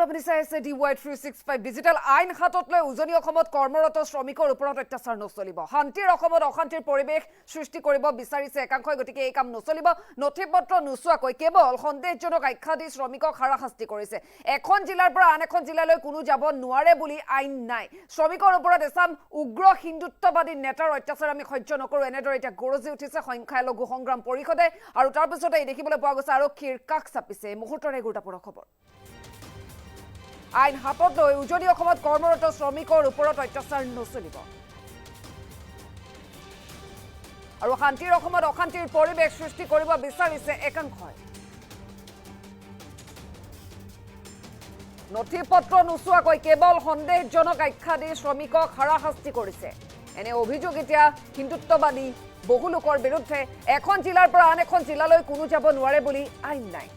আপুনি চাই আছে DY365 ডিজিটেল আইন হাতত লৈ উজনি অসমত কৰ্মৰত শ্ৰমিকৰ ওপৰত অত্যাচাৰ নচলিব। শান্তিৰ অসমত অশান্তিৰ পৰিৱেশ সৃষ্টি কৰিব বিচাৰিছে একাংশই, গতিকে এই কাম নচলিব। নথিপত্ৰ নোচোৱাকৈ কেৱল সন্দেহজনক আখ্যা দি শ্ৰমিকক হাৰাশাস্তি কৰিছে। এখন জিলাৰ পৰা আন এখন জিলালৈ কোনো যাব নোৱাৰে বুলি আইন নাই। শ্ৰমিকৰ ওপৰত এচাম উগ্ৰ হিন্দুত্ববাদী নেতাৰ অত্যাচাৰ আমি সহ্য নকৰোঁ, এনেদৰে এতিয়া গৰজি উঠিছে সংখ্যালঘু সংগ্ৰাম পৰিষদে। আৰু তাৰ পিছতে দেখিবলৈ পোৱা গৈছে আৰক্ষীৰ কাষ চাপিছে। এই মুহূৰ্তৰে গুৰুত্বপূৰ্ণ খবৰ। আইন হাতত লৈ উজনি অসমত কৰ্মৰত শ্ৰমিকৰ ওপৰত অত্যাচাৰ নচলিব। আৰু শান্তিৰ অসমত অশান্তিৰ পৰিৱেশ সৃষ্টি কৰিব বিচাৰিছে একাংশই। নথিপত্ৰ নোচোৱাকৈ কেৱল সন্দেহজনক আখ্যা দি শ্ৰমিকক হাৰাশাস্তি কৰিছে। এনে অভিযোগ এতিয়া হিন্দুত্ববাদী বহু লোকৰ বিৰুদ্ধে। এখন জিলাৰ পৰা আন এখন জিলালৈ কোনো যাব নোৱাৰে বুলি আইন নাই।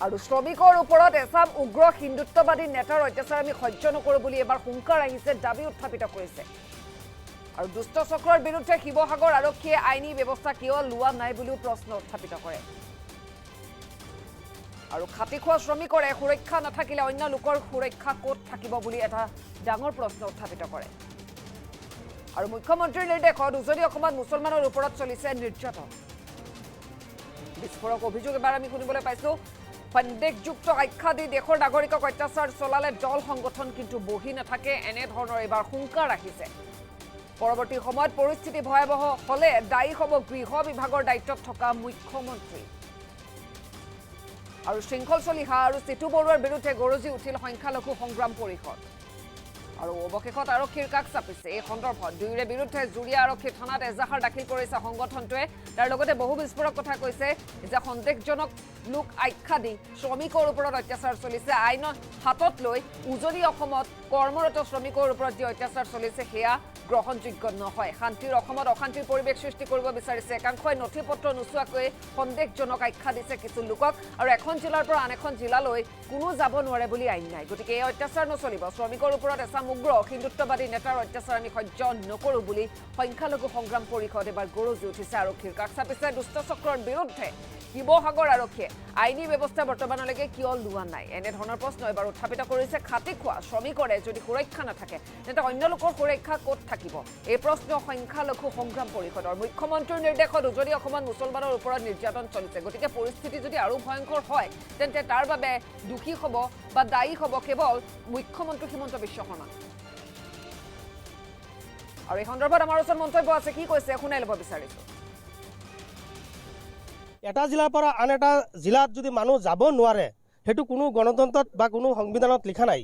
আৰু শ্ৰমিকৰ ওপৰত এচাম উগ্ৰ হিন্দুত্ববাদী নেতাৰ অত্যাচাৰ আমি সহ্য নকৰোঁ বুলি এবাৰ হুংকাৰ আহিছে, দাবী উত্থাপিত কৰিছে। আৰু দুষ্ট চক্ৰৰ বিৰুদ্ধে শিৱসাগৰ আৰক্ষীয়ে আইনী ব্যৱস্থা কিয় লোৱা নাই বুলিও প্ৰশ্ন উত্থাপিত কৰে। আৰু খাটি খোৱা শ্ৰমিকৰে সুৰক্ষা নাথাকিলে অন্য লোকৰ সুৰক্ষা ক'ত থাকিব বুলি এটা ডাঙৰ প্ৰশ্ন উত্থাপিত কৰে। আৰু মুখ্যমন্ত্ৰীৰ নিৰ্দেশত উজনি অসমত মুছলমানৰ ওপৰত চলিছে নিৰ্যাতন। বিস্ফোৰক অভিযোগ এবাৰ আমি শুনিবলৈ পাইছোঁ। সন্দেহযুক্ত আখ্যা দি দেশৰ নাগৰিকক অত্যাচাৰ চলালে দল সংগঠন কিন্তু বহি নাথাকে, এনেধৰণৰ এইবাৰ হুংকাৰ আহিছে। পৰৱৰ্তী সময়ত পৰিস্থিতি ভয়াৱহ হ'লে দায়ী হ'ব গৃহ বিভাগৰ দায়িত্বত থকা মুখ্যমন্ত্ৰী। আৰু শৃংখল চলিহা আৰু চিতু বৰুৱাৰ বিৰুদ্ধে গৰজি উঠিল সংখ্যালঘু সংগ্ৰাম পৰিষদ। আৰু অৱশেষত আৰক্ষীৰ কাষ চাপিছে। এই সন্দৰ্ভত দুয়োৰে বিৰুদ্ধে জুৰিয়া আৰক্ষী থানাত এজাহাৰ দাখিল কৰিছে সংগঠনটোৱে। তাৰ লগতে বহু বিস্ফোৰক কথা কৈছে যে সন্দেহজনক লোক আখ্যা দি শ্ৰমিকৰ ওপৰত অত্যাচাৰ চলিছে। আইন হাতত লৈ উজনি অসমত কৰ্মৰত শ্ৰমিকৰ ওপৰত যি অত্যাচাৰ চলিছে সেয়া গ্ৰহণযোগ্য নহয়। শান্তিৰ অসমত অশান্তিৰ পৰিৱেশ সৃষ্টি কৰিব বিচাৰিছে একাংশই। নথিপত্ৰ নোচোৱাকৈ সন্দেহজনক আখ্যা দিছে কিছু লোকক। আৰু এখন জিলাৰ পৰা আন এখন জিলালৈ কোনো যাব নোৱাৰে বুলি আইন নাই, গতিকে এই অত্যাচাৰ নচলিব। শ্ৰমিকৰ ওপৰত এচাম উগ্ৰ হিন্দুত্ববাদী নেতাৰ অত্যাচাৰ আমি সহ্য নকৰোঁ বুলি সংখ্যালঘু সংগ্ৰাম পৰিষদ এবাৰ গৰজি উঠিছে। আৰক্ষীৰ কাষ চাপিছে। দুষ্ট চক্ৰৰ বিৰুদ্ধে শিৱসাগৰ আৰক্ষীয়ে আইনী ব্যৱস্থা বৰ্তমানলৈকে কিয় লোৱা নাই, এনেধৰণৰ প্ৰশ্ন এবাৰ উত্থাপিত কৰিছে। খাটি খোৱা শ্ৰমিকৰে যদি সুৰক্ষা নাথাকে তেন্তে অন্য লোকৰ সুৰক্ষা ক'ত থাকিব, এই প্ৰশ্ন সংখ্যালঘু সংগ্ৰাম পৰিষদৰ। মুখ্যমন্ত্ৰীৰ নিৰ্দেশত উজনি অসমত মুছলমানৰ ওপৰত নিৰ্যাতন চলিছে, গতিকে পৰিস্থিতি যদি আৰু ভয়ংকৰ হয় তেন্তে তাৰ বাবে দোষী হ'ব বা দায়ী হ'ব কেৱল মুখ্যমন্ত্ৰী হিমন্ত বিশ্ব শৰ্মা। আৰু এই সন্দৰ্ভত আমাৰ ওচৰত মন্তব্য আছে, কি কৈছে শুনাই ল'ব বিচাৰিছোঁ। এটা জিলাৰ পৰা আন এটা জিলাত যদি মানুহ যাব নোৱাৰে সেইটো কোনো গণতন্ত্ৰত বা কোনো সংবিধানত লিখা নাই।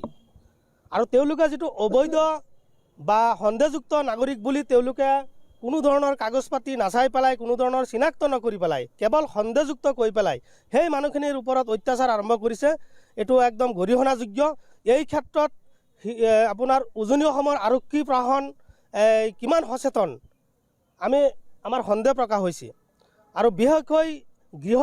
আৰু তেওঁলোকে যিটো অবৈধ বা সন্দেহযুক্ত নাগৰিক বুলি তেওঁলোকে কোনো ধৰণৰ কাগজ পাতি নাচাই পেলাই, কোনো ধৰণৰ চিনাক্ত নকৰি পেলাই, কেৱল সন্দেহযুক্ত কৈ পেলাই সেই মানুহখিনিৰ ওপৰত অত্যাচাৰ আৰম্ভ কৰিছে। এইটো একদম গৰিহণাযোগ্য। এই ক্ষেত্ৰত আপোনাৰ উজনি অসমৰ আৰক্ষী প্ৰশাসন কিমান সচেতন আমাৰ সন্দেহ প্ৰকাশ হৈছে। আৰু বিশেষকৈ গৃহ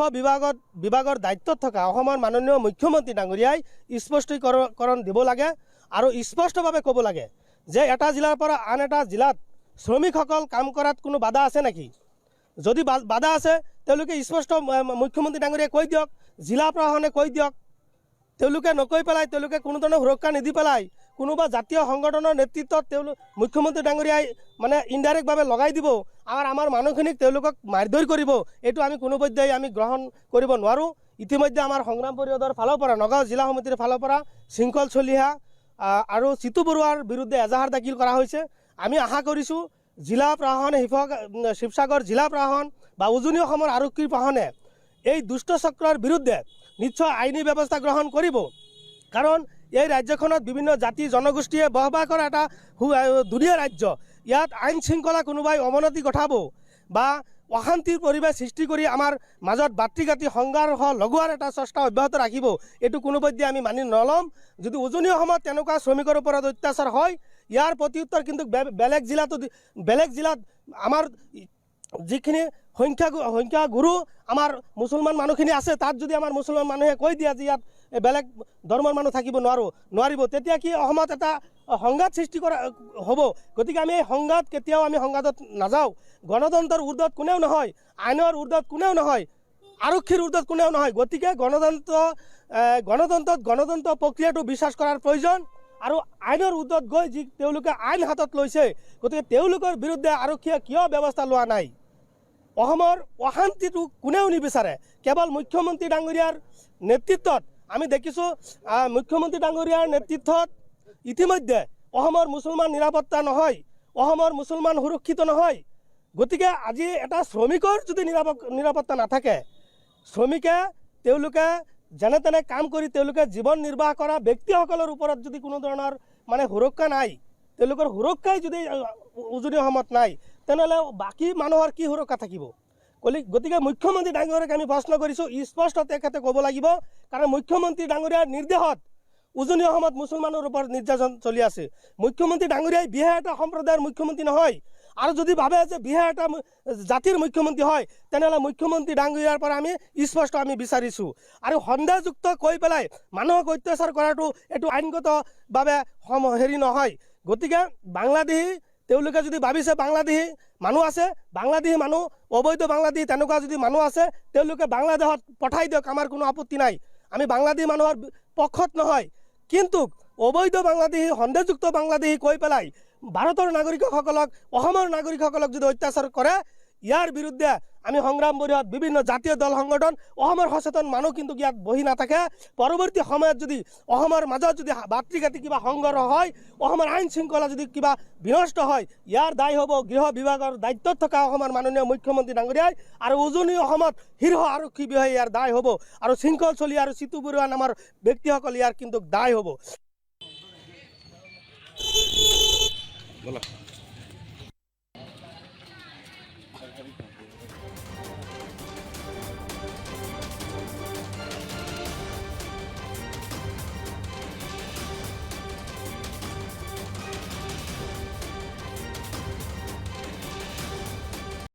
বিভাগৰ দায়িত্বত থকা অসমৰ মাননীয় মুখ্যমন্ত্ৰী ডাঙৰীয়াই স্পষ্টীকৰণ দিব লাগে আৰু স্পষ্টভাৱে ক'ব লাগে যে এটা জিলাৰ পৰা আন এটা জিলাত শ্ৰমিকসকল কাম কৰাত কোনো বাধা আছে নেকি। যদি বাধা আছে তেওঁলোকে স্পষ্ট মুখ্যমন্ত্ৰী ডাঙৰীয়াই কৈ দিয়ক, জিলা প্ৰশাসনে কৈ দিয়ক। তেওঁলোকে নকৈ পেলাই, তেওঁলোকে কোনো ধৰণৰ সুৰক্ষা নিদি পেলাই কোনোবা জাতীয় সংগঠনৰ নেতৃত্বত মুখ্যমন্ত্ৰী ডাঙৰীয়াই মানে ইনডাইৰেক্টভাৱে লগাই দিব আৰু আমাৰ মানুহখিনিক তেওঁলোকক মাৰধৰ কৰিব, এইটো আমি কোনোপধ্যেই আমি গ্ৰহণ কৰিব নোৱাৰোঁ। ইতিমধ্যে আমাৰ সংগ্ৰাম পৰিষদৰ ফালৰ পৰা, নগাঁও জিলা সমিতিৰ ফালৰ পৰা শৃংখল চলিহা আৰু চিতু বৰুৱাৰ বিৰুদ্ধে এজাহাৰ দাখিল কৰা হৈছে। আমি আশা কৰিছোঁ জিলা প্ৰশাসনে, শিৱসাগৰ জিলা প্ৰশাসন বা উজনি অসমৰ আৰক্ষী প্ৰশাসনে এই দুষ্ট চক্ৰৰ বিৰুদ্ধে নিশ্চয় আইনী ব্যৱস্থা গ্ৰহণ কৰিব। কাৰণ এই ৰাজ্যখনত বিভিন্ন জাতি জনগোষ্ঠীয়ে বসবাস কৰা এটা ধুনীয়া ৰাজ্য। ইয়াত আইন শৃংখলা কোনোবাই অৱনতি ঘটাব বা অশান্তিৰ পৰিৱেশ সৃষ্টি কৰি আমাৰ মাজত বাতৃঘাতী সংঘৰ্ষ লগোৱাৰ এটা চেষ্টা অব্যাহত ৰাখিব, এইটো কোনোপধ্যে আমি মানি নল'ম। যদি উজনি অসমত তেনেকুৱা শ্ৰমিকৰ ওপৰত অত্যাচাৰ হয়, ইয়াৰ প্ৰত্যুত্তৰ কিন্তু বেলেগ জিলাত আমাৰ যিখিনি সংখ্যাগুৰু আমাৰ মুছলমান মানুহখিনি আছে, তাত যদি আমাৰ মুছলমান মানুহে কৈ দিয়ে যে ইয়াত বেলেগ ধৰ্মৰ মানুহ থাকিব নোৱাৰিব, তেতিয়া কি অসমত এটা সংঘাত সৃষ্টি কৰা হ'ব। গতিকে আমি এই সংঘাত কেতিয়াও আমি সংঘাতত নাযাওঁ। গণতন্ত্ৰৰ ঊৰ্ধত কোনেও নহয়, আইনৰ ঊৰ্ধত কোনেও নহয়, আৰক্ষীৰ ঊৰ্ধত কোনেও নহয়। গতিকে গণতন্ত্ৰ গণতন্ত্ৰ প্ৰক্ৰিয়াটো বিশ্বাস কৰাৰ প্ৰয়োজন আৰু আইনৰ ঊৰ্ধত গৈ যি তেওঁলোকে আইন হাতত লৈছে গতিকে তেওঁলোকৰ বিৰুদ্ধে আৰক্ষীয়ে কিয় ব্যৱস্থা লোৱা নাই অসমৰ অশান্তিটো কোনেও নিবিচাৰে কেৱল মুখ্যমন্ত্ৰী ডাঙৰীয়াৰ নেতৃত্বত আমি দেখিছোঁ মুখ্যমন্ত্ৰী ডাঙৰীয়াৰ নেতৃত্বত ইতিমধ্যে অসমৰ মুছলমান নিৰাপত্তা নহয় অসমৰ মুছলমান সুৰক্ষিত নহয় গতিকে আজি এটা শ্ৰমিকৰ যদি নিৰাপত্তা নাথাকে শ্ৰমিকে তেওঁলোকে যেনে তেনে কাম কৰি তেওঁলোকে জীৱন নিৰ্বাহ কৰা ব্যক্তিসকলৰ ওপৰত যদি কোনো ধৰণৰ মানে সুৰক্ষা নাই তেওঁলোকৰ সুৰক্ষাই যদি উজনি অসমত নাই তেনেহ'লে বাকী মানুহৰ কি সুৰক্ষা থাকিব গতিকে মুখ্যমন্ত্ৰী ডাঙৰীয়াক আমি প্ৰশ্ন কৰিছোঁ স্পষ্ট তেখেতে ক'ব লাগিব কাৰণ মুখ্যমন্ত্ৰী ডাঙৰীয়াৰ নিৰ্দেশত উজনি অসমত মুছলমানৰ ওপৰত নিৰ্যাতন চলি আছে মুখ্যমন্ত্ৰী ডাঙৰীয়াই বিহাৰ এটা সম্প্ৰদায়ৰ মুখ্যমন্ত্ৰী নহয় আৰু যদি ভাবে যে বিহাৰ এটা জাতিৰ মুখ্যমন্ত্ৰী হয় তেনেহ'লে মুখ্যমন্ত্ৰী ডাঙৰীয়াৰ পৰা আমি স্পষ্ট আমি বিচাৰিছোঁ আৰু সন্দেহযুক্ত কৈ পেলাই মানুহক অত্যাচাৰ কৰাটো এইটো আইনগতভাৱে হেৰি নহয় গতিকে বাংলাদেশী তেওঁলোকে যদি ভাবিছে বাংলাদেশী মানুহ আছে বাংলাদেশী মানুহ অবৈধ বাংলাদেশী তেনেকুৱা যদি মানুহ আছে তেওঁলোকে বাংলাদেশত পঠাই দিয়ক আমাৰ কোনো আপত্তি নাই আমি বাংলাদেশী মানুহৰ পক্ষত নহয় কিন্তু অবৈধ বাংলাদেশী সন্দেহযুক্ত বাংলাদেশী কৈ পেলাই ভাৰতৰ নাগৰিকসকলক অসমৰ নাগৰিকসকলক যদি অত্যাচাৰ কৰে ইয়াৰ বিৰুদ্ধে আমি সংগ্ৰাম পৰিষদ বিভিন্ন জাতীয় দল সংগঠন অসমৰ সচেতন মানুহ কিন্তু ইয়াত বহি নাথাকে পৰৱৰ্তী সময়ত যদি অসমৰ মাজত যদি ভাতৃঘাতী কিবা সংঘৰ্ষ হয় অসমৰ আইন শৃংখলা যদি কিবা বিনষ্ট হয় ইয়াৰ দায় হ'ব গৃহ বিভাগৰ দায়িত্বত থকা অসমৰ মাননীয় মুখ্যমন্ত্ৰী ডাঙৰীয়াই আৰু উজনি অসমত শীৰ্ষ আৰক্ষী বিষয়া ইয়াৰ দায় হ'ব আৰু শৃংখল চলি আৰু চিতু বৰুৱা নামৰ ব্যক্তিসকল ইয়াৰ কিন্তু দায় হ'ব